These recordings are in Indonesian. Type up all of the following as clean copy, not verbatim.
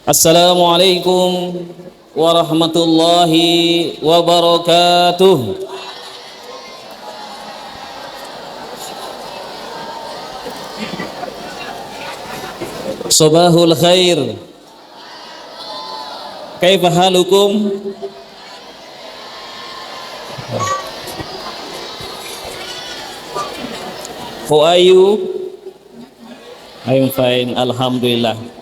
Assalamualaikum warahmatullahi wabarakatuh. Sabahul khair. Kaifa halukum? How are you? I'm fine, alhamdulillah.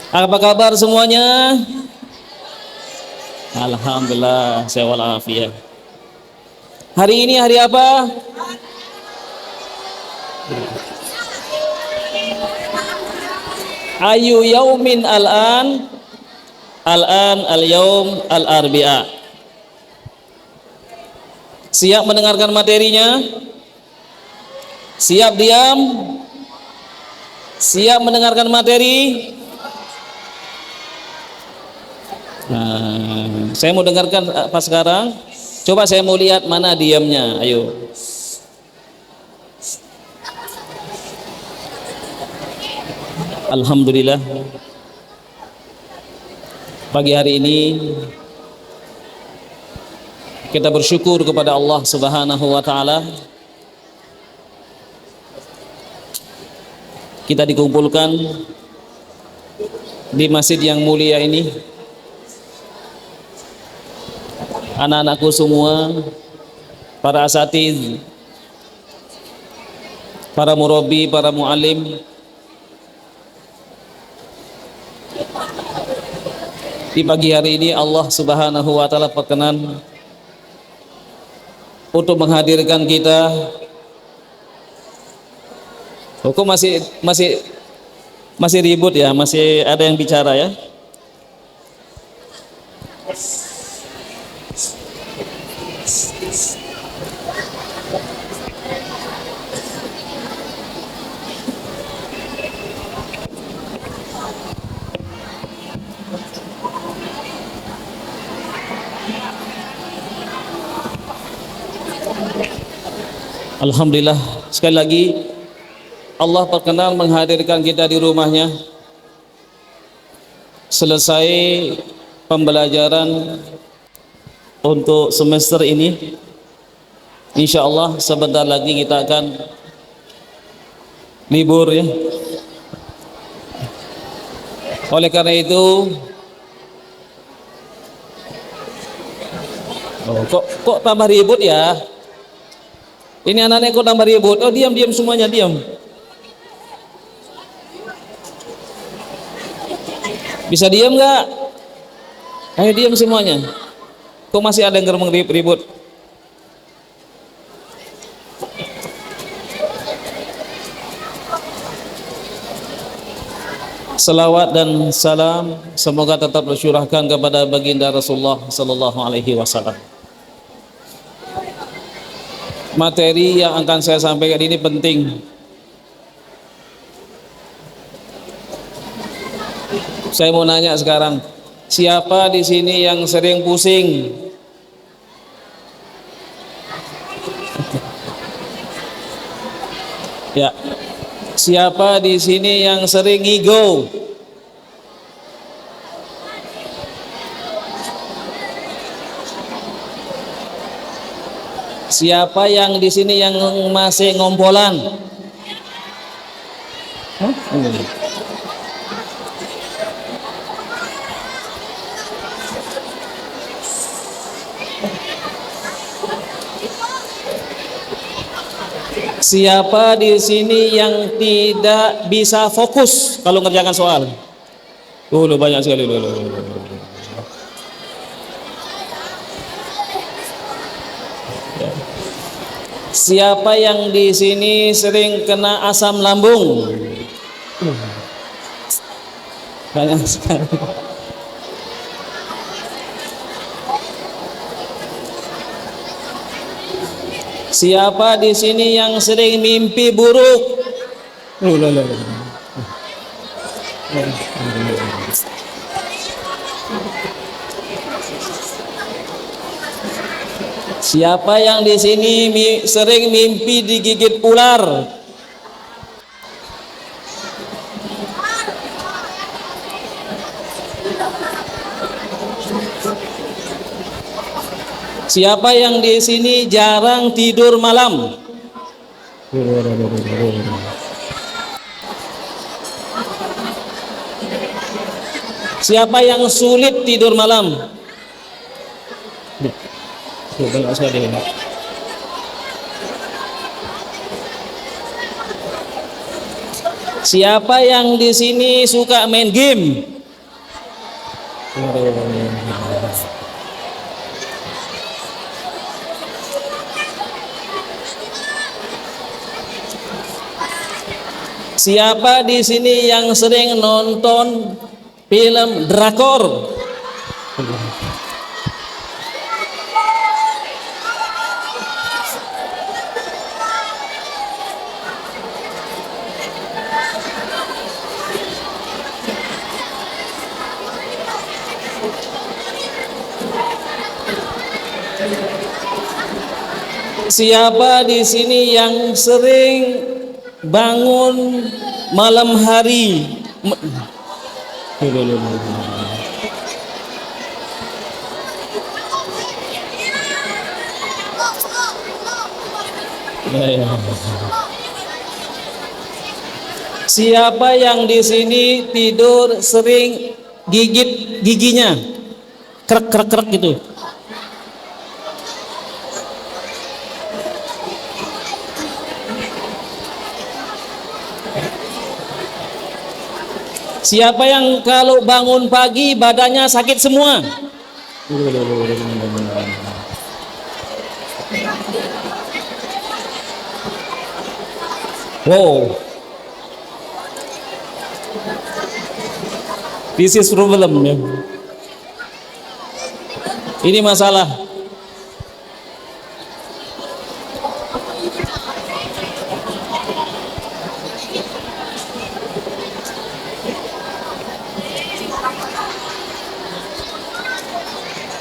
Apa kabar semuanya? Alhamdulillah, sehat walafiat. Hari ini hari apa? Ayu yaumin al-an al-yaum al-arbi'a. Siap mendengarkan materinya? Siap diam? Siap mendengarkan materi? Nah, saya mau dengarkan apa sekarang? Coba saya mau lihat mana diamnya. Ayo. Alhamdulillah. Pagi hari ini kita bersyukur kepada Allah Subhanahu wa taala. Kita dikumpulkan di masjid yang mulia ini. Anak-anakku semua, para asatiz, para murabi, para muallim, di pagi hari ini Allah Subhanahu wa taala berkenan untuk menghadirkan kita. Kok masih ribut ya, masih ada yang bicara ya. Alhamdulillah, sekali lagi Allah berkenan menghadirkan kita di rumahnya. Selesai pembelajaran untuk semester ini, insya Allah sebentar lagi kita akan libur ya. Oleh karena itu, kok tambah ribut ya? Ini anak-anak kok tambah ribut. Oh, diam semuanya, diam. Bisa diam nggak? Ayo diam semuanya. Kok masih ada yang ribut? Salawat dan salam semoga tetap tercurahkan kepada baginda Rasulullah sallallahu alaihi wasallam. Materi yang akan saya sampaikan ini penting. Saya mau nanya sekarang, siapa di sini yang sering pusing? Ya. Siapa di sini yang sering ego? Siapa yang di sini yang masih ngompolan? Siapa di sini yang tidak bisa fokus kalau ngerjakan soal? Banyak sekali. Siapa yang di sini sering kena asam lambung? Banyak sekali. Siapa di sini yang sering mimpi buruk? Siapa yang di sini sering mimpi digigit ular? Siapa yang di sini jarang tidur malam? Siapa yang sulit tidur malam? Banyak sekali. Siapa yang di sini suka main game? Siapa di sini yang sering nonton film drakor? Siapa di sini yang sering bangun malam hari? Siapa yang di sini tidur sering gigit giginya? Krek krek krek gitu. Siapa yang kalau bangun pagi badannya sakit semua? Wow, this is problem ya. Ini masalah.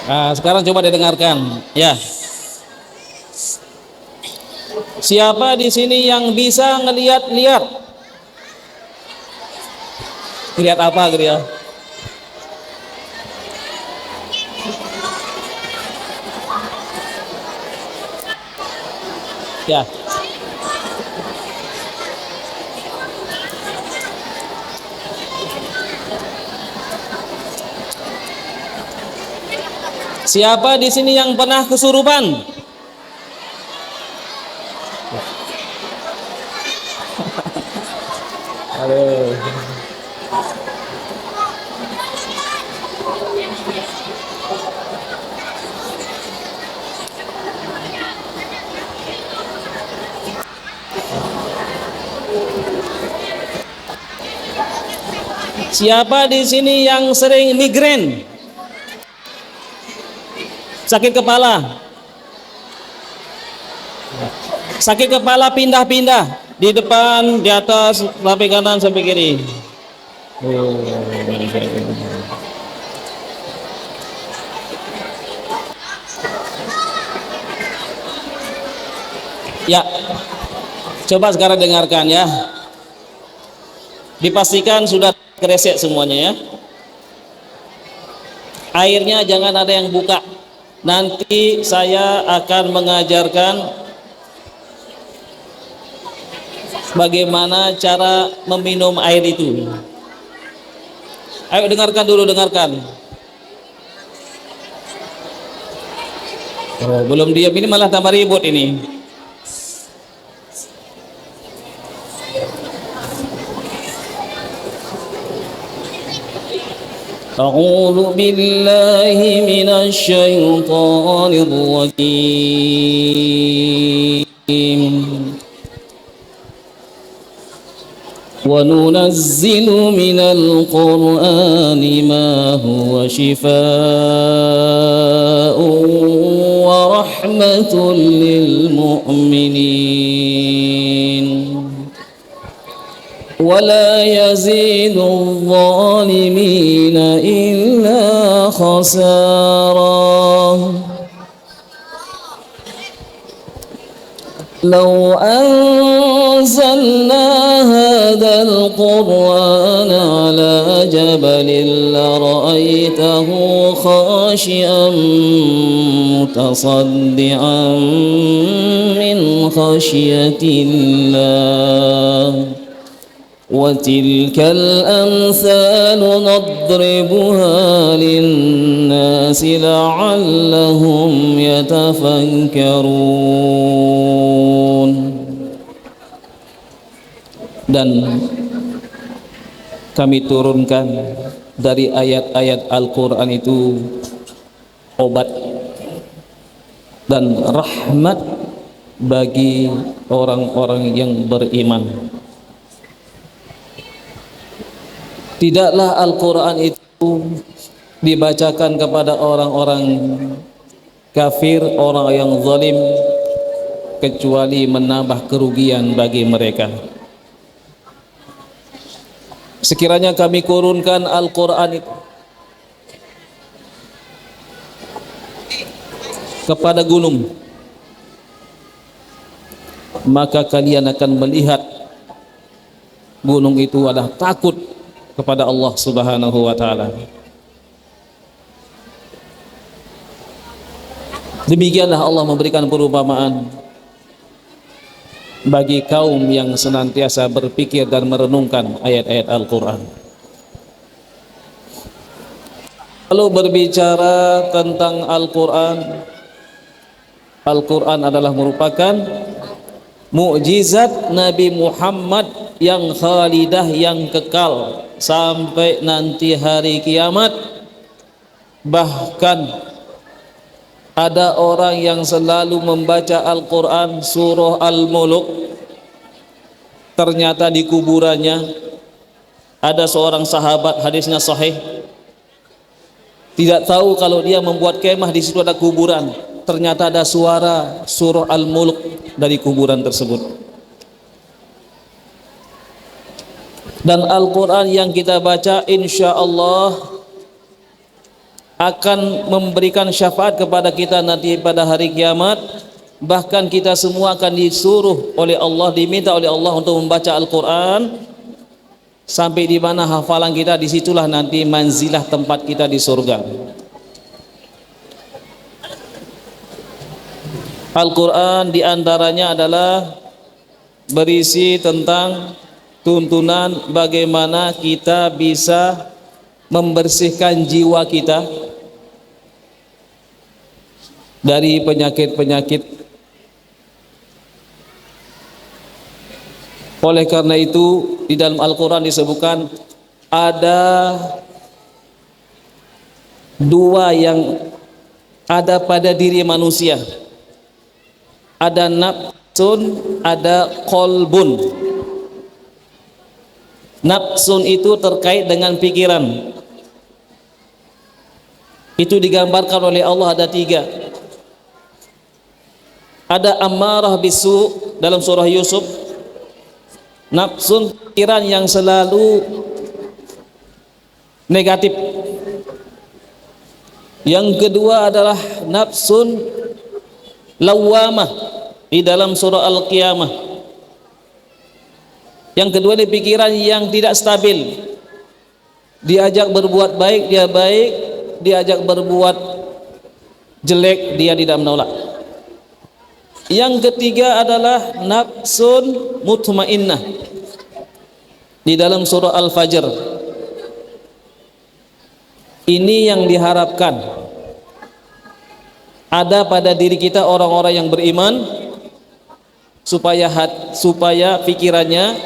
Nah, sekarang coba didengarkan, ya. Siapa di sini yang bisa ngelihat-lihat? Lihat apa, Gria? Ya. Siapa di sini yang pernah kesurupan? Halo. Siapa di sini yang sering migrain? Sakit kepala. Sakit kepala pindah-pindah di depan, di atas, sampai kanan sampai kiri. Ya, coba sekarang dengarkan ya. Dipastikan sudah keresek semuanya ya. Airnya jangan ada yang buka. Nanti saya akan mengajarkan bagaimana cara meminum air itu. Ayo dengarkan dulu, dengarkan. Oh, belum diam, ini malah tambah ribut ini. أعوذ بالله من الشيطان الرجيم وننزل من القرآن ما هو شفاء ورحمة للمؤمنين ولا يزيد الظالمين إلا خسارا لو أنزلنا هذا القرآن على جبل لرأيته خاشعا متصدعا من خشية الله وتلك الأمثال نضربها للناس لعلهم يتفكرون. Dan kami turunkan dari ayat-ayat Al-Quran itu obat dan rahmat bagi orang-orang yang beriman. Tidaklah Al-Quran itu dibacakan kepada orang-orang kafir, orang yang zalim, kecuali menambah kerugian bagi mereka. Sekiranya kami kurunkan Al-Quran itu kepada gunung, maka kalian akan melihat gunung itu adalah takut kepada Allah Subhanahu wa taala. Demikianlah Allah memberikan perumpamaan bagi kaum yang senantiasa berpikir dan merenungkan ayat-ayat Al-Quran. Lalu berbicara tentang Al-Quran, Al-Quran adalah merupakan mukjizat Nabi Muhammad yang khalidah, yang kekal sampai nanti hari kiamat. Bahkan ada orang yang selalu membaca Al-Quran surah Al-Muluk, ternyata di kuburannya ada seorang sahabat, hadisnya sahih, tidak tahu kalau dia membuat kemah di situ ada kuburan, ternyata ada suara surah Al-Muluk dari kuburan tersebut. Dan Al-Quran yang kita baca insya Allah akan memberikan syafaat kepada kita nanti pada hari kiamat. Bahkan kita semua akan disuruh oleh Allah, diminta oleh Allah untuk membaca Al-Quran sampai di mana hafalan kita, disitulah nanti manzilah tempat kita di surga. Al-Quran diantaranya adalah berisi tentang tuntunan bagaimana kita bisa membersihkan jiwa kita dari penyakit-penyakit. Oleh karena itu di dalam Al-Quran disebutkan ada dua yang ada pada diri manusia, ada nafsun, ada qalbun. Nafsun itu terkait dengan pikiran, itu digambarkan oleh Allah ada tiga. Ada ammarah bisu dalam surah Yusuf, nafsun pikiran yang selalu negatif. Yang kedua adalah nafsun lawamah di dalam surah Al-Qiyamah. Yang kedua, di pikiran yang tidak stabil, diajak berbuat baik dia baik, diajak berbuat jelek dia tidak menolak. Yang ketiga adalah nafsun mutmainnah di dalam surah Al-Fajr. Ini yang diharapkan ada pada diri kita, orang-orang yang beriman, supaya pikirannya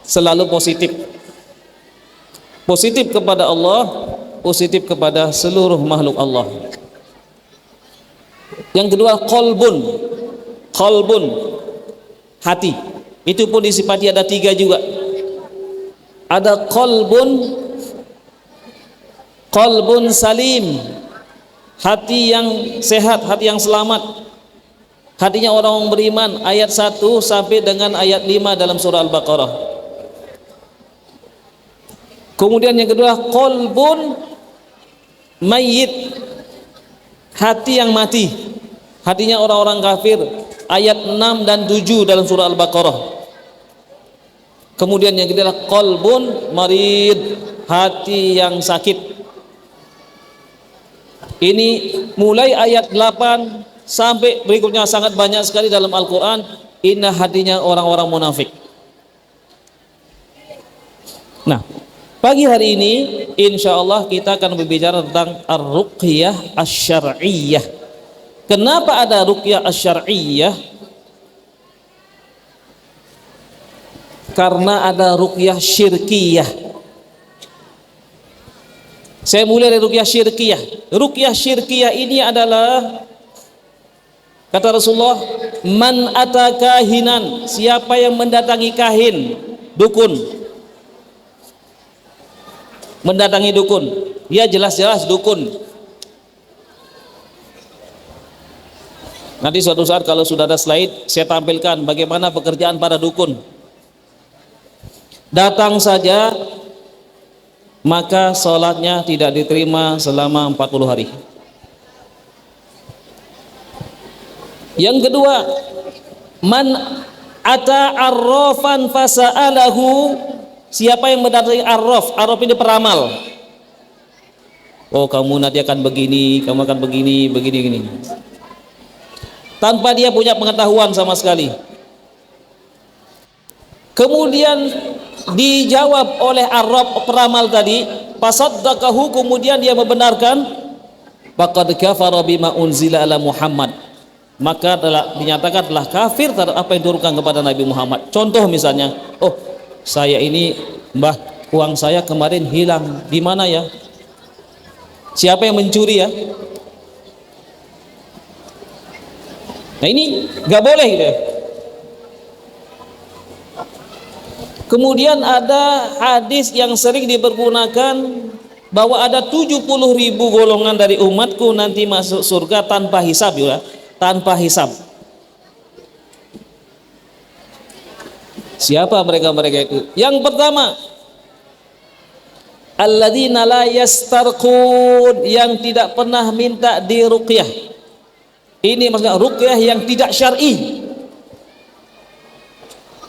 selalu positif, positif kepada Allah, positif kepada seluruh makhluk Allah. Yang kedua qalbun, qalbun hati, itu pun disifati ada tiga juga. Ada qalbun salim, hati yang sehat, hati yang selamat, hatinya orang beriman, ayat 1 sampai dengan ayat 5 dalam surah Al-Baqarah. Kemudian yang kedua qalbun mayyit, hati yang mati, hatinya orang-orang kafir, ayat 6 dan 7 dalam surah Al-Baqarah. Kemudian yang kedua adalah qalbun marid, hati yang sakit. Ini mulai ayat 8 sampai berikutnya sangat banyak sekali dalam Al-Quran. Inna hatinya orang-orang munafik. Nah, pagi hari ini insya Allah kita akan berbicara tentang ar-ruqyah asy-syar'iyyah. Kenapa ada ruqyah asy-syar'iyyah? Karena ada ruqyah syirkiyah. Saya mulai dari ruqyah syirkiyah. Ruqyah syirkiyah ini adalah, kata Rasulullah, man ata kahinan, siapa yang mendatangi kahin, dukun, mendatangi dukun, dia jelas-jelas dukun. Nanti suatu saat kalau sudah ada slide, saya tampilkan bagaimana pekerjaan para dukun. Datang saja, maka sholatnya tidak diterima selama 40 hari. Yang kedua, man ata arrafan fasa'alahu, siapa yang mendatangi arraf. Arraf ini peramal. Oh, kamu nanti akan begini, kamu akan begini, begini. Tanpa dia punya pengetahuan sama sekali. Kemudian dijawab oleh arraf peramal tadi, fasaddaqahu, kemudian dia membenarkan, faqad kafara bima unzila ala Muhammad, maka dinyatakan telah kafir terhadap apa yang diturunkan kepada Nabi Muhammad. Contoh misalnya, oh saya ini mbah, uang saya kemarin hilang, di mana ya? Siapa yang mencuri ya? Nah ini nggak boleh gitu ya. Kemudian ada hadis yang sering dipergunakan bahwa ada 70.000 golongan dari umatku nanti masuk surga tanpa hisab, ya, tanpa hisab. Siapa mereka-mereka itu? Yang pertama, alladzina la yastarqun, yang tidak pernah minta diruqyah. Ini maksudnya ruqyah yang tidak syar'i.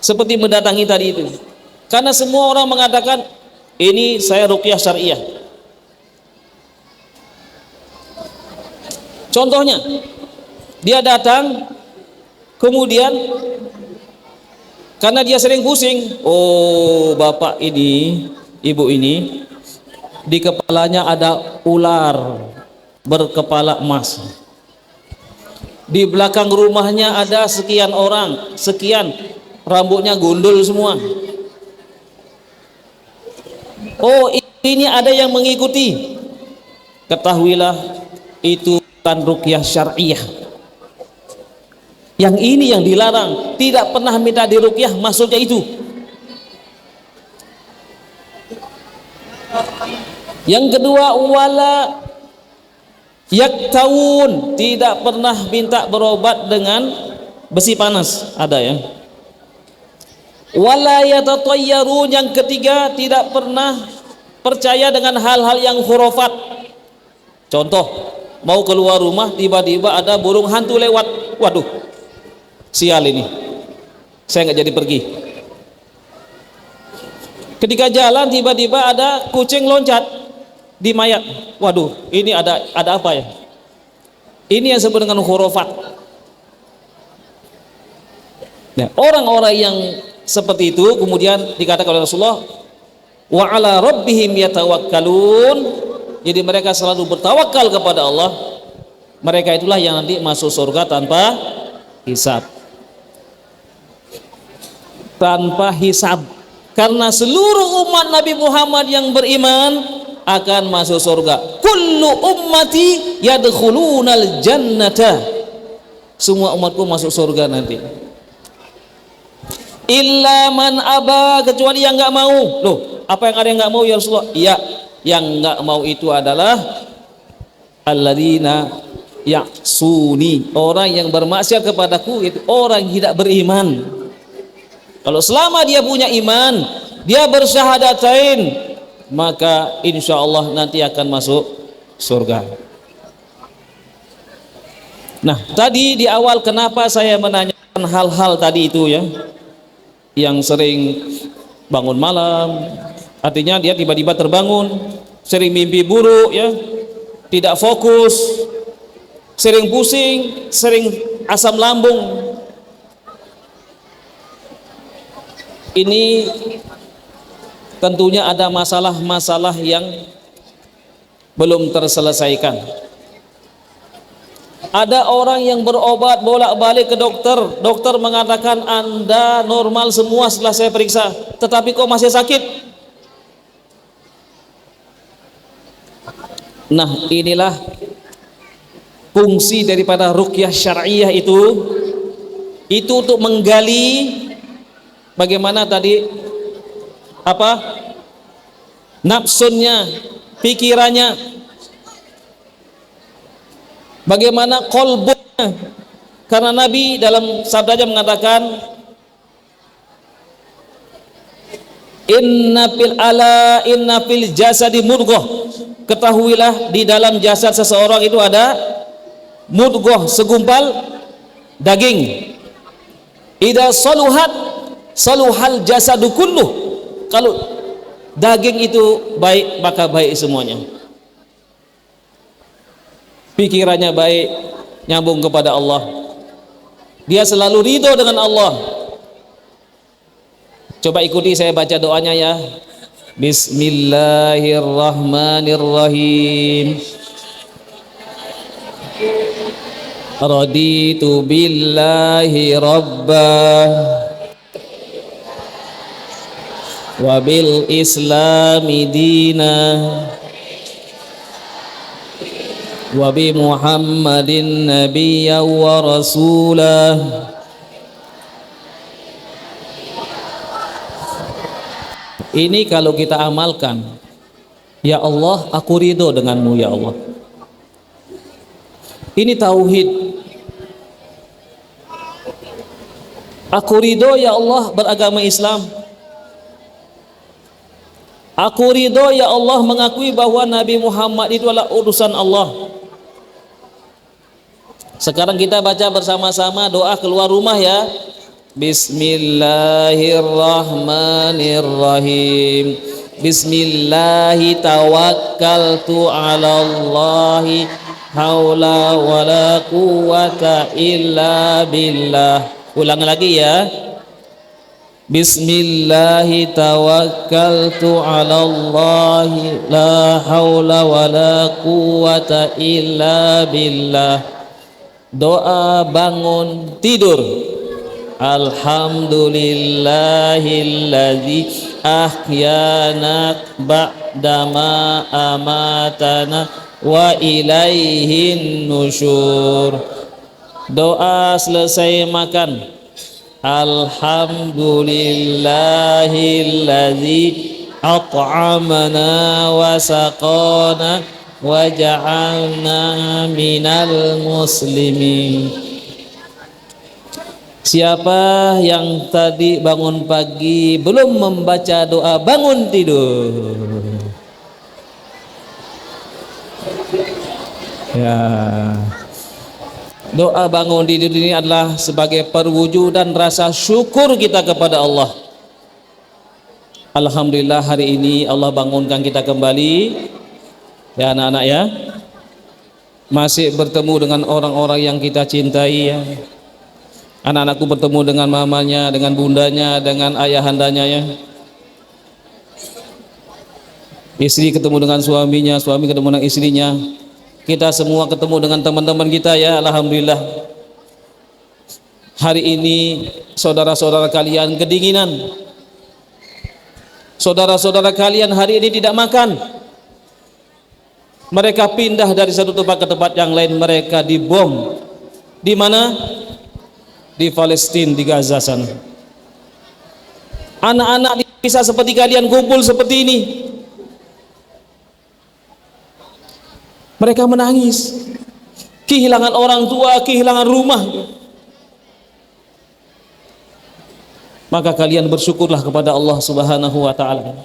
Seperti mendatangi tadi itu. Karena semua orang mengatakan ini saya ruqyah syariah. Contohnya, dia datang, kemudian karena dia sering pusing, oh bapak ini, ibu ini, di kepalanya ada ular berkepala emas. Di belakang rumahnya ada sekian orang, sekian, rambutnya gundul semua. Oh, ini ada yang mengikuti. Ketahuilah itu bukan ruqyah syariah. Yang ini yang dilarang, tidak pernah minta diruqyah, maksudnya itu. Yang kedua, wala yaktawun, tidak pernah minta berobat dengan besi panas, ada ya. Wala yatatayyarun, yang ketiga, tidak pernah percaya dengan hal-hal yang khurafat. Contoh, mau keluar rumah tiba-tiba ada burung hantu lewat, waduh sial ini, saya nggak jadi pergi. Ketika jalan tiba-tiba ada kucing loncat di mayat, waduh ini ada apa ya? Ini yang disebut dengan khurafat. Nah, orang-orang yang seperti itu kemudian dikatakan oleh Rasulullah, wa ala rabbihim yatawakkalun, jadi mereka selalu bertawakal kepada Allah. Mereka itulah yang nanti masuk surga tanpa hisab. Tanpa hisab, karena seluruh umat Nabi Muhammad yang beriman akan masuk surga. Kullu ummati yadkhulunal jannata, semua umatku masuk surga nanti. Illa man aba, kecuali yang nggak mau. Loh, apa yang ada yang nggak mau ya Rasulullah? Iya, yang nggak mau itu adalah alladzina ya'suni, orang yang bermaksiat kepadaku, itu orang yang tidak beriman. Kalau selama dia punya iman, dia bersyahadatain, maka insya Allah nanti akan masuk surga. Nah, tadi di awal kenapa saya menanyakan hal-hal tadi itu ya, yang sering bangun malam, artinya dia tiba-tiba terbangun, sering mimpi buruk ya, tidak fokus, sering pusing, sering asam lambung. Ini tentunya ada masalah-masalah yang belum terselesaikan. Ada orang yang berobat bolak-balik ke dokter, dokter mengatakan Anda normal semua setelah saya periksa, tetapi kok masih sakit? Nah, inilah fungsi daripada ruqyah syar'iyah itu untuk menggali bagaimana tadi apa nafsunnya, pikirannya, bagaimana qalbunya, karena Nabi dalam sabdanya mengatakan inna fil jasadi mudghah, ketahuilah di dalam jasad seseorang itu ada mudghah, segumpal daging. Idza saluhat saluhal jasadu kulluh, kalau daging itu baik maka baik semuanya. Pikirannya baik, nyambung kepada Allah, dia selalu ridho dengan Allah. Coba ikuti saya baca doanya ya. Bismillahirrahmanirrahim. Raditu billahi rabbah wa bil islami dinah wa bi muhammadin nabiyya wa rasulah. Ini kalau kita amalkan, ya Allah aku ridho denganmu ya Allah. Ini tauhid. Aku ridho ya Allah beragama Islam. Aku ridho ya Allah mengakui bahwa Nabi Muhammad itu adalah utusan Allah. Sekarang kita baca bersama-sama doa keluar rumah ya. Bismillahirrahmanirrahim. Bismillahi tawakkaltu ala Allahi haula wala quwwata illa billah. Ulang lagi ya. Bismillahi tawakkaltu ala Allahi la haula wala quwwata illa billah. Doa bangun tidur. Alhamdulillahilladzi ahyana ba'dama amatana wa ilaihin nusyur. Doa selesai makan. Alhamdulillahilladzi at'amana wa saqana wa ja'alna minal muslimin. Siapa yang tadi bangun pagi belum membaca doa bangun tidur? Ya. Doa bangun tidur ini adalah sebagai perwujudan rasa syukur kita kepada Allah. Alhamdulillah hari ini Allah bangunkan kita kembali. Ya anak-anak ya. Masih bertemu dengan orang-orang yang kita cintai ya. Anak-anakku bertemu dengan mamanya, dengan bundanya, dengan ayahandanya ya. Istri ketemu dengan suaminya, suami ketemu dengan istrinya. Kita semua ketemu dengan teman-teman kita ya. Alhamdulillah. Hari ini saudara-saudara kalian kedinginan. Saudara-saudara kalian hari ini tidak makan. Mereka pindah dari satu tempat ke tempat yang lain, mereka dibom. Di mana? Di Palestina, di Gaza sana. Anak-anak bisa seperti kalian kumpul seperti ini. Mereka menangis, kehilangan orang tua, kehilangan rumah. Maka kalian bersyukurlah kepada Allah Subhanahu wa ta'ala.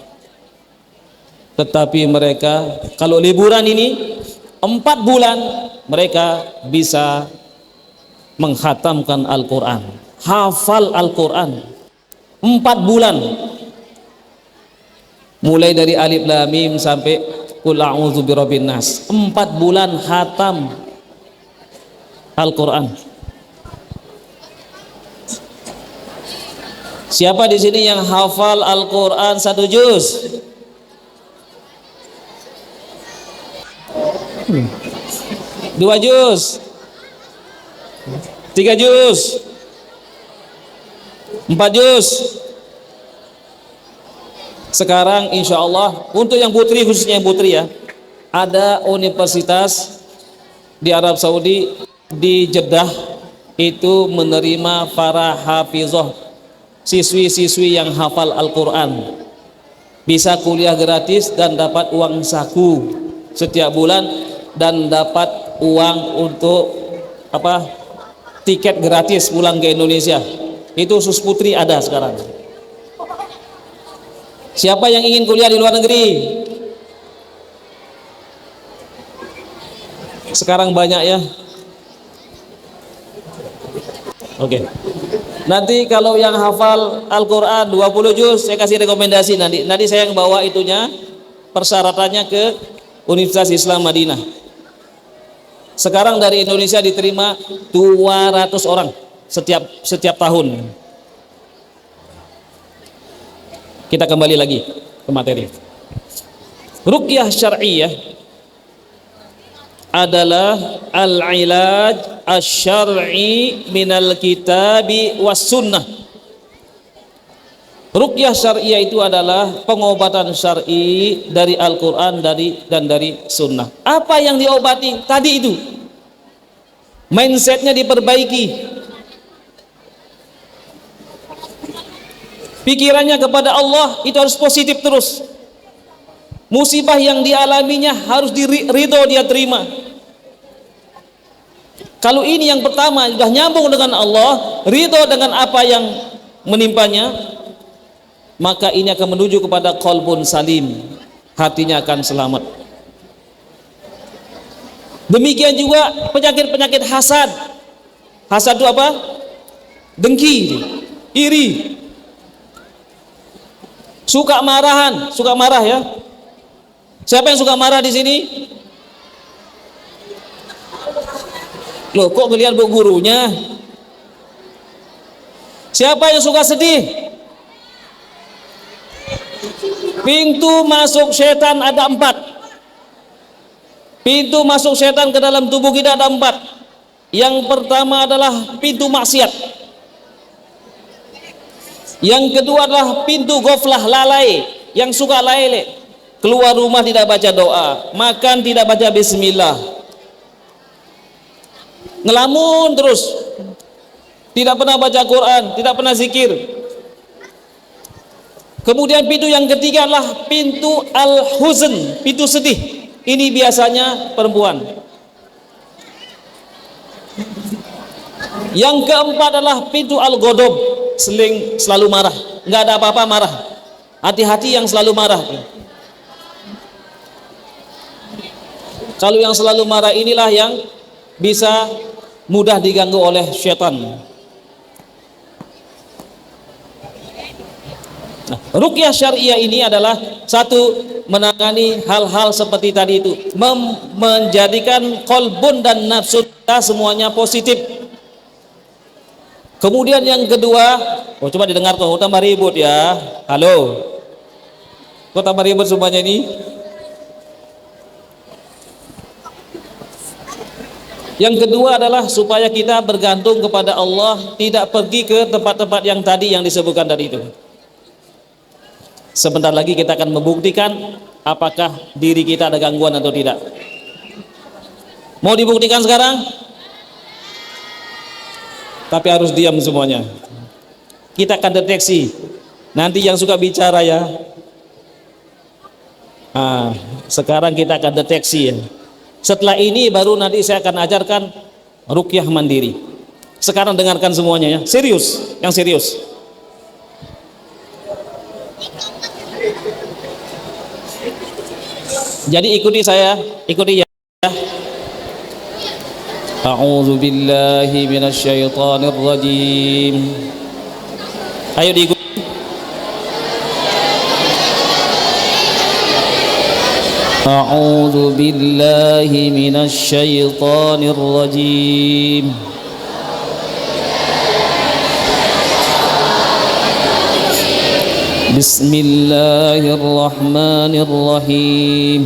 Tetapi mereka kalau liburan ini 4 bulan mereka bisa menghatamkan Al-Quran, hafal Al-Quran 4 bulan. mulai dari alif lam mim sampai qul a'udzu birabbin nas. 4 bulan khatam Al-Qur'an. Siapa di sini yang hafal Al-Qur'an 1 juz? 2 juz, 3 juz, 4 juz. Sekarang insya Allah untuk yang putri, khususnya yang putri ya, ada universitas di Arab Saudi di Jeddah itu menerima para hafizah, siswi-siswi yang hafal Al-Quran, bisa kuliah gratis dan dapat uang saku setiap bulan dan dapat uang untuk tiket gratis pulang ke Indonesia. Itu khusus putri ada sekarang. Siapa yang ingin kuliah di luar negeri? Sekarang banyak ya. Oke. Nanti kalau yang hafal Al-Quran 20 juz, saya kasih rekomendasi nanti. Nanti saya yang bawa itunya, persyaratannya ke Universitas Islam Madinah. Sekarang dari Indonesia diterima 200 orang setiap tahun. Kita kembali lagi ke materi. Ruqyah syar'iyyah adalah al-ilaj asy-syar'i minal kitabi was sunnah. Ruqyah syar'iyyah itu adalah pengobatan syar'i dari Al-Qur'an dan dari sunnah. Apa yang diobati tadi itu? Mindsetnya diperbaiki, pikirannya kepada Allah itu harus positif terus. Musibah yang dialaminya harus ridho dia terima. Kalau ini yang pertama sudah nyambung dengan Allah, ridho dengan apa yang menimpanya, maka ini akan menuju kepada qalbun salim, hatinya akan selamat. Demikian juga penyakit-penyakit hasad. Hasad itu apa? Dengki, iri, suka marah ya. Siapa yang suka marah di sini? Loh, kok ngelihat bu gurunya? Siapa yang suka sedih? Pintu masuk setan ada 4. Pintu masuk setan ke dalam tubuh kita ada 4. Yang pertama adalah pintu maksiat. Yang kedua adalah pintu ghaflah, lalai, yang suka lalai. Keluar rumah tidak baca doa, makan tidak baca bismillah, ngelamun terus, tidak pernah baca Quran, tidak pernah zikir. Kemudian pintu yang ketiga adalah pintu al-huzn, pintu sedih. Ini biasanya perempuan. Yang keempat adalah pintu al-ghadab, selalu marah, nggak ada apa-apa marah. Hati-hati yang selalu marah. Kalau yang selalu marah inilah yang bisa mudah diganggu oleh syaitan. Nah, ruqyah syariah ini adalah satu, menangani hal-hal seperti tadi itu, menjadikan qalbun dan nafsu kita semuanya positif. Kemudian yang kedua, coba didengar tuh, tambah ribut ya. Halo, kok tambah ribut semuanya ini? Yang kedua adalah supaya kita bergantung kepada Allah, tidak pergi ke tempat-tempat yang tadi yang disebutkan tadi itu. Sebentar lagi kita akan membuktikan apakah diri kita ada gangguan atau tidak. Mau dibuktikan sekarang? Tapi harus diam semuanya. Kita akan deteksi. Nanti yang suka bicara ya. Sekarang kita akan deteksi ya. Setelah ini baru nanti saya akan ajarkan ruqyah mandiri. Sekarang dengarkan semuanya ya, serius, yang serius. Jadi ikuti saya, ikuti ya. A'udzu billahi minasyaitonir rajim. Ayo diikuti. أعوذ بالله من الشيطان الرجيم بسم الله الرحمن الرحيم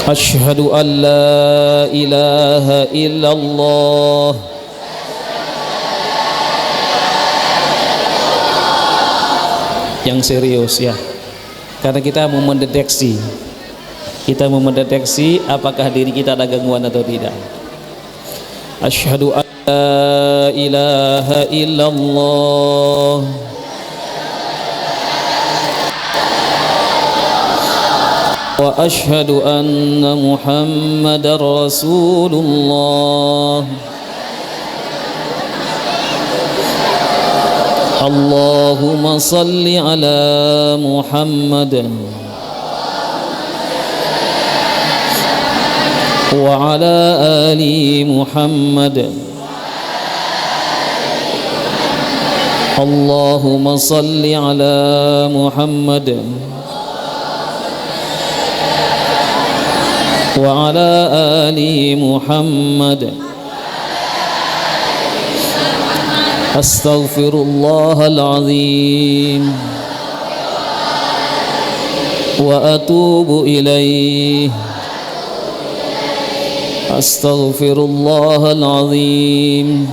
أشهد أن لا إله إلا الله yang serius ya, karena kita mau mendeteksi apakah diri kita ada gangguan atau tidak. Asyhadu an la ilaha illallah wa asyhadu anna muhammadar rasulullah. Allahumma salli ala Muhammad wa ala ali Muhammad. Allahumma salli ala Muhammad wa ala ali Muhammad. Astaghfirullahal azim wa atubu ilaih. Astaghfirullahal azim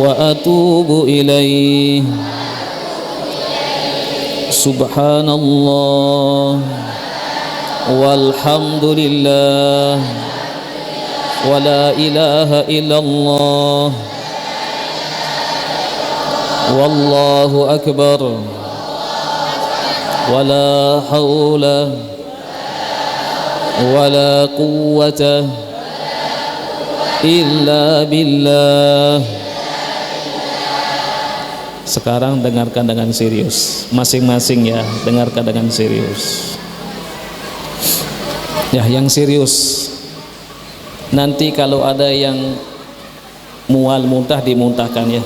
wa atubu ilaih. Subhanallah walhamdulillah wa la ilaha illallah wallahu akbar wala haula wala quwwata illa billah. Sekarang dengarkan dengan serius masing-masing ya, dengarkan dengan serius ya, yang serius. Nanti kalau ada yang mual muntah dimuntahkan ya.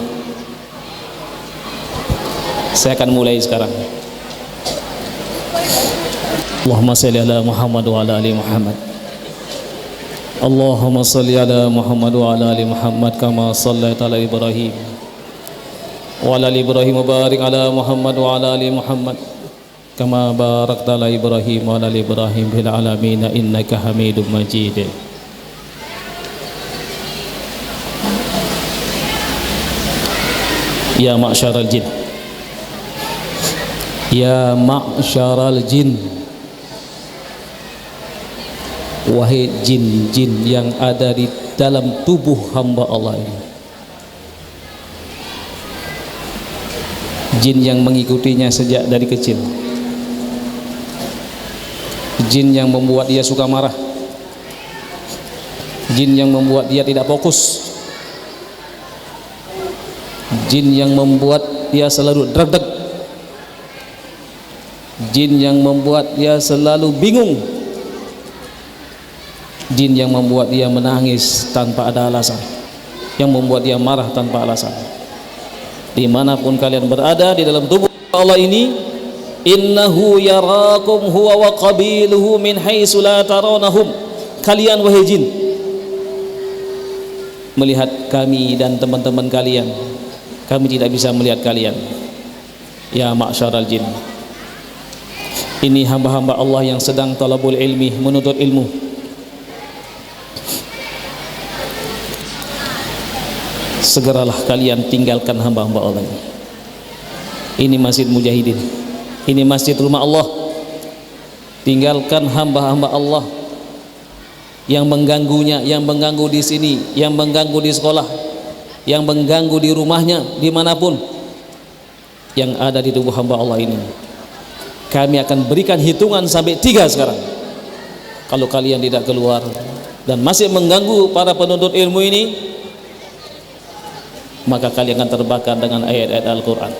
Saya akan mulai sekarang. Allahumma salli ala Muhammad wa ala ali Muhammad. Allahumma salli ala Muhammad wa ala ali Muhammad kama sallaita ala Ibrahim wa ala ali Ibrahim wa barik ala Muhammad wa ala ali Muhammad kama barakta ala Ibrahim wa ala ali Ibrahim fil alamin innaka Hamidum Majid. Ya ma'syaral jin, ya ma'syaral jin, wahai jin-jin yang ada di dalam tubuh hamba Allah ini, jin yang mengikutinya sejak dari kecil, jin yang membuat dia suka marah, jin yang membuat dia tidak fokus, jin yang membuat dia selalu deg-deg, jin yang membuat dia selalu bingung, jin yang membuat dia menangis tanpa ada alasan, yang membuat dia marah tanpa alasan. Dimanapun kalian berada di dalam tubuh Allah ini, innahu yarakum huwa wa qabiluhu min haitsu la tarawnahum. Kalian wahai jin melihat kami dan teman-teman kalian, kami tidak bisa melihat kalian. Ya ma'syaral jin, ini hamba-hamba Allah yang sedang talabul ilmi, menuntut ilmu. Segeralah kalian tinggalkan hamba-hamba Allah ini. Ini masjid mujahidin, ini masjid rumah Allah. Tinggalkan hamba-hamba Allah yang mengganggunya, yang mengganggu di sini, yang mengganggu di sekolah, yang mengganggu di rumahnya, dimanapun yang ada di tubuh hamba Allah ini. Kami akan berikan hitungan sampai 3 sekarang. Kalau kalian tidak keluar dan masih mengganggu para penuntut ilmu ini, maka kalian akan terbakar dengan ayat-ayat Al-Quran.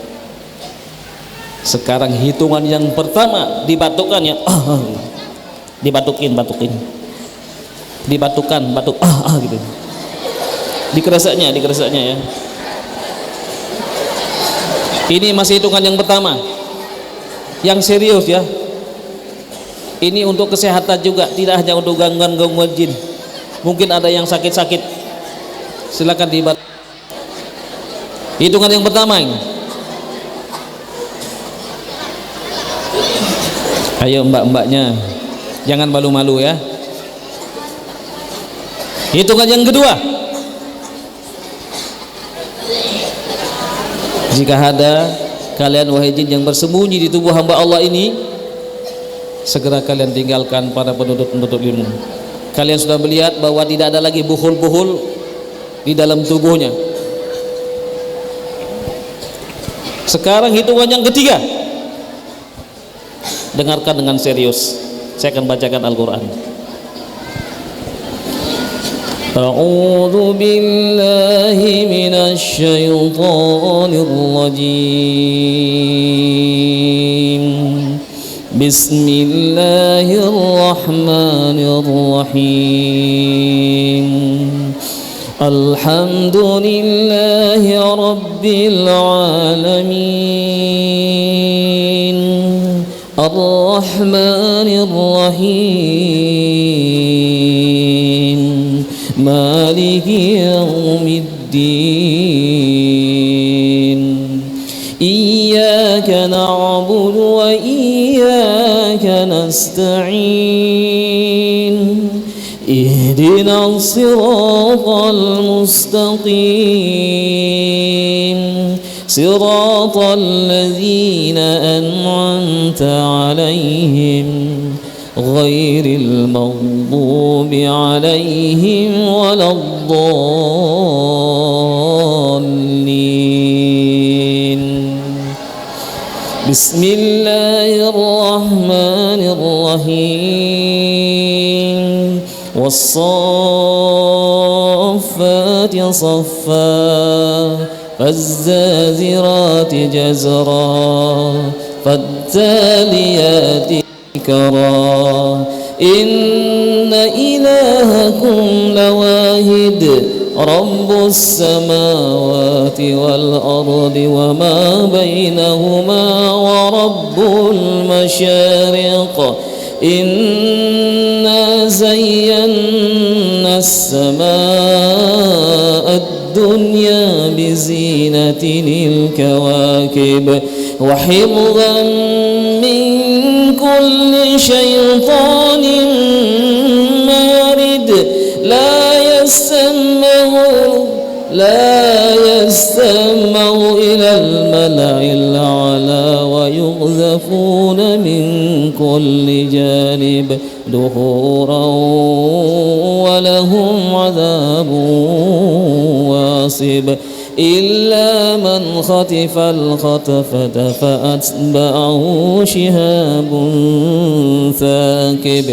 Sekarang hitungan yang pertama dibatukkan ya, dibatukin, dibatukan, batuk, gitu. Dikeresaknya ya. Ini masih hitungan yang pertama, yang serius ya. Ini untuk kesehatan juga, tidak hanya untuk gangguan-gangguan jin. Mungkin ada yang sakit-sakit, silakan dibantu. Hitungan yang pertama ini. Ayo mbak-mbaknya, jangan malu-malu ya. Hitungan yang kedua. Jika ada kalian wahai jin yang bersembunyi di tubuh hamba Allah ini, segera kalian tinggalkan para penduduk-penduduk ilmu. Kalian sudah melihat bahwa tidak ada lagi buhul-buhul di dalam tubuhnya. Sekarang hitungan yang ketiga. Dengarkan dengan serius. Saya akan bacakan Al-Quran. A'udzu billahi minasy syaithanir rajim. Bismillahirrahmanirrahim. Alhamdulillahi rabbil alamin. Ar-Rahmanir Rahim. Maliki yaumiddin. Iyyaka na'budu wa iyyaka nasta'in. Ihdinas siratal mustaqim. Siratal ladzina an'amta 'alaihim ghairil maghdubi 'alaihim waladdallin. Bismillahirrahmanirrahim. Was-saffati saffan فالزاجرات جزرا فالتاليات ذكرا إن إلهكم لواحد رب السماوات والأرض وما بينهما ورب المشارق إنا زينا السماء الدنيا بزينة الكواكب وحفظا من كل شيطان مارد لا يستمع إلى الملأ الأعلى ويقذفون من كل جانب دحورا ولهم عذاب واصب إلا من خطف الخطفة فأتبعه شهاب ثاقب.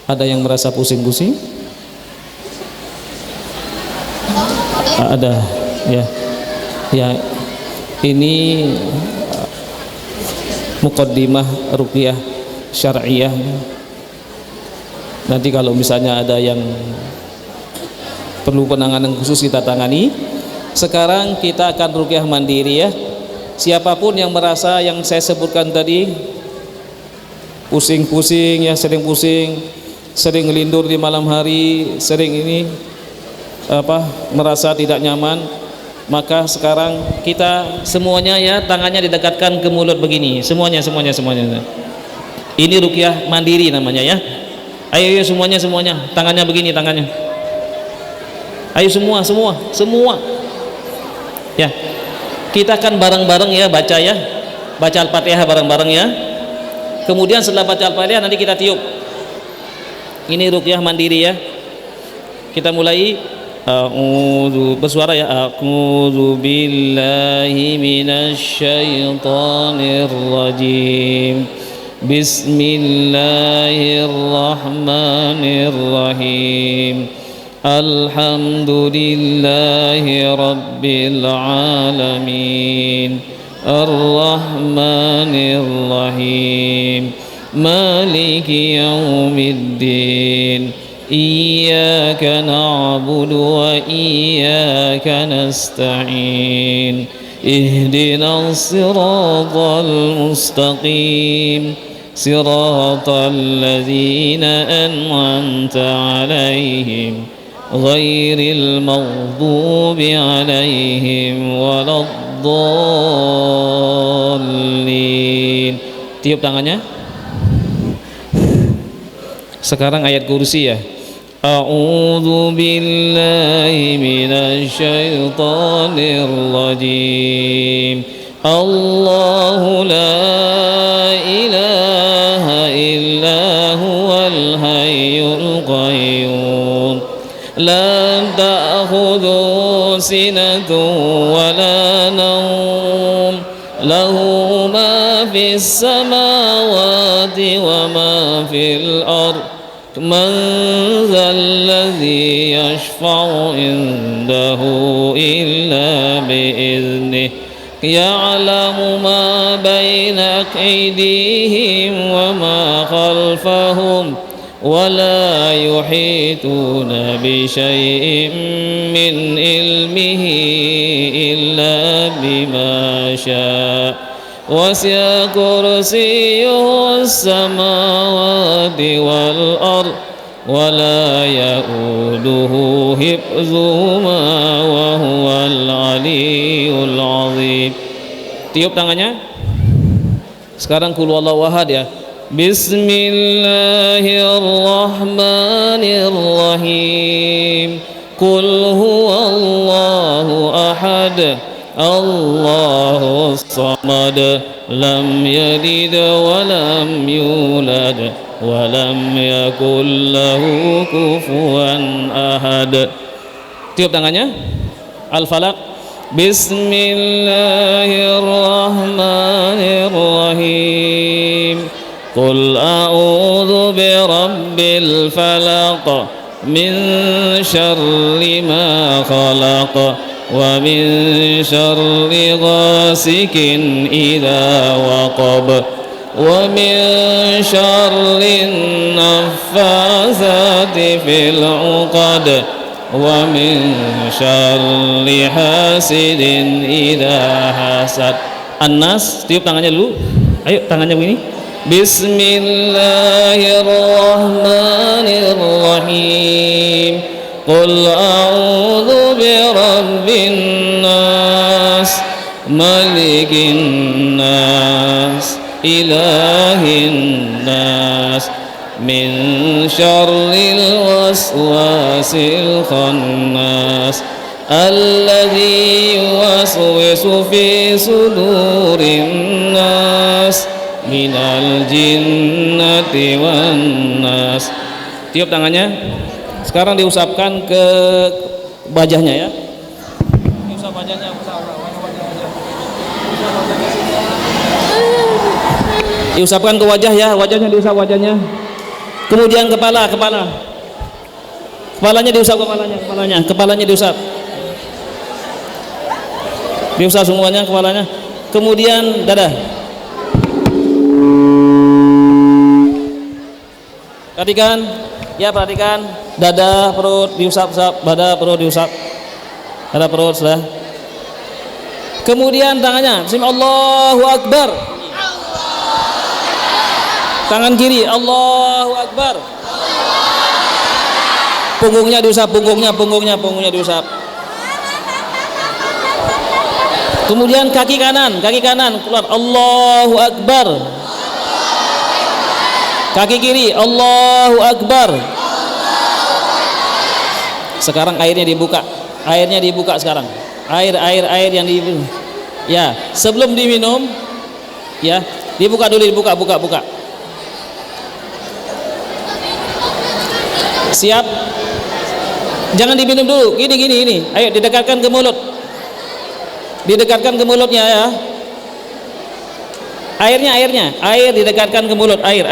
Ada yang merasa pusing-pusing? Ada ya. Ya, ini muqaddimah ruqyah syar'iyah. Nanti kalau misalnya ada yang perlu penanganan khusus kita tangani. Sekarang kita akan ruqyah mandiri ya. Siapapun yang merasa yang saya sebutkan tadi, pusing-pusing ya, sering pusing, sering ngelindur di malam hari, sering ini merasa tidak nyaman, maka sekarang kita semuanya ya tangannya didekatkan ke mulut begini, semuanya. Ini ruqyah mandiri namanya ya. Ayo semuanya tangannya begini tangannya. Ayo semua. Ya. Kita akan bareng-bareng ya baca Al-Fatihah bareng-bareng ya. Kemudian setelah baca Al-Fatihah nanti kita tiup. Ini ruqyah mandiri ya. Kita mulai. Bersuara ya. A'udzu billahi minasy syaithanir rajim. Bismillahirrahmanirrahim. Alhamdulillahi rabbil alamin. Ar-Rahmanir-Rahim. Maliki yaumiddin. Iyyaka na'budu wa iyyaka nasta'in. اهدنا الصراط المستقيم صراط الذين أنعمت عليهم غير المغضوب عليهم ولا الضالين. Tiup tangannya. Sekarang ayat kursi ya. A'udzu billahi minasy syaithanir rajim. Allahu la ilaha illa huwal hayyul qayyum. La ta'khudhuhu sinatun wa la nawm. Lahu ma fis samawati wa ma fil ardh. Man zalladzi yashfa'u indahu illa bi'iznihi. يعلم ما بين أيديهم وما خلفهم ولا يحيطون بشيء من علمه إلا بما شاء وسع كرسيه السماوات والأرض ولا يؤوده حفظهما وهو العلي العظيم. Tiup tangannya. Sekarang qul huwallahu ahad ya. Bismillahirrahmanirrahim. Qul huwallahu ahad. Allahus samad. Lam yalid wa lam yulad wa lam yakul lahu kufuwan ahad. Tiup tangannya. Al-Falaq. Bismillahirrahmanirrahim. Qul a'udzu birabbil falaq min syarri ma khalaq wa min syarri ghasikin idza waqab wa min syarri naffazati fil 'uqad wa min syarri hasidin idza hasad. An-Nas, tiup tangannya dulu. Ayo tangannya begini. Bismillahirrahmanirrahim. Qul a'udzu birabbin nas, malikin nas, ilahin nas, min syarril waswasil khannas alladzi yuwaswisu fi sudurin nas minal jinnati wan nas. Tiup tangannya. Sekarang diusapkan ke wajahnya ya. Diusap wajahnya, diusapkan ke wajah ya, wajahnya diusap wajahnya. Kemudian kepalanya diusap kepalanya diusap. Diusap semuanya kepalanya. Kemudian dada. Perhatikan dada, perut diusap-usap, dada, perut diusap. Dada, perut sudah. Kemudian tangannya, Allahu Akbar. Tangan kiri, Allahu Akbar. Punggungnya diusap, punggungnya diusap. Kemudian kaki kanan keluar, Allahu Akbar. Kaki kiri, Allahu Akbar. Sekarang airnya dibuka sekarang. Air yang diminum. Ya, sebelum diminum, ya, dibuka dulu, buka. Siap? Jangan diminum dulu. Gini. Ayo didekatkan ke mulut. Didekatkan ke mulutnya ya. Air didekatkan ke mulut, air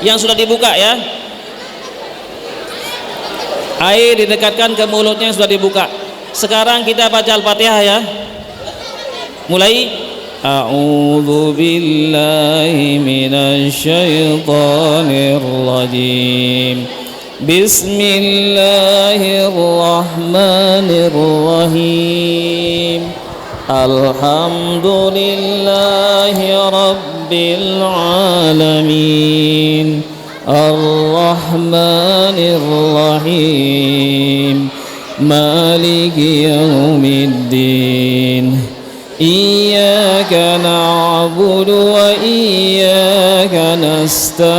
yang sudah dibuka ya. Air didekatkan ke mulutnya yang sudah dibuka. Sekarang kita baca Al-Fatihah ya. Mulai. A'udzu billahi minasy syaithanir rajim. Bismillahirrahmanirrahim. Alhamdulillahi Rabbil Alamin Ar-Rahmanir Rahim Maliki Yawmiddin Iyyaka na'budu wa iyyaka nasta'in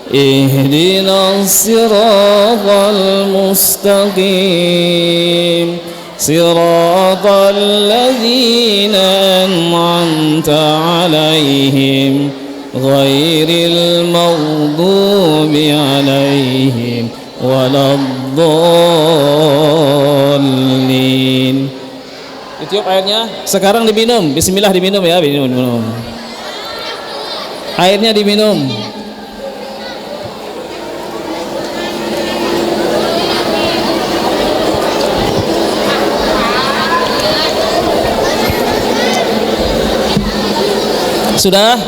Ihdinas siratal mustaqim Siratal ladzina an'amta 'alaihim ghairil maghdubi 'alaihim waladdallin. Ditiup airnya. Sekarang diminum. Bismillah, diminum ya, minum. Airnya diminum. Sudah?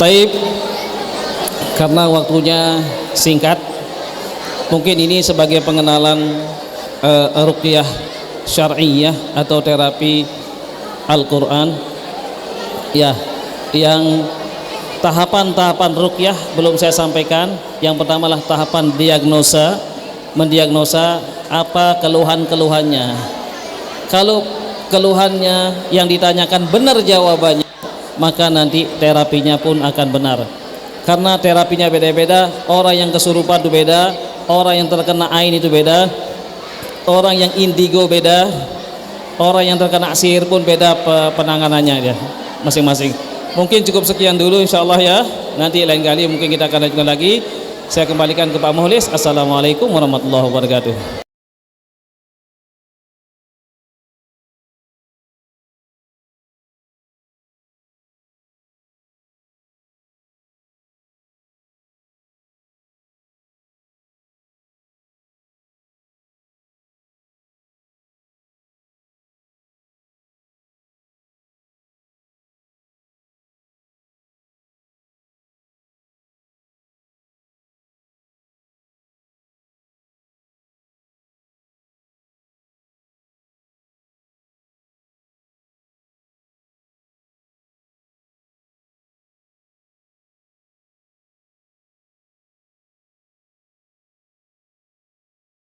Taib. Karena waktunya singkat, mungkin ini sebagai pengenalan ruqyah syar'iyyah atau terapi Al-Quran ya, yang tahapan-tahapan ruqyah belum saya sampaikan. Yang pertama adalah tahapan diagnosa, mendiagnosa apa keluhan-keluhannya. Kalau keluhannya yang ditanyakan benar jawabannya, maka nanti terapinya pun akan benar. Karena terapinya beda-beda. Orang yang kesurupan itu beda, orang yang terkena ain itu beda, orang yang indigo beda, orang yang terkena sihir pun beda penanganannya ya, masing-masing. Mungkin cukup sekian dulu insyaallah ya. Nanti lain kali mungkin kita akan lanjutkan lagi. Saya kembalikan ke Pak Muhlis. Assalamualaikum warahmatullahi wabarakatuh.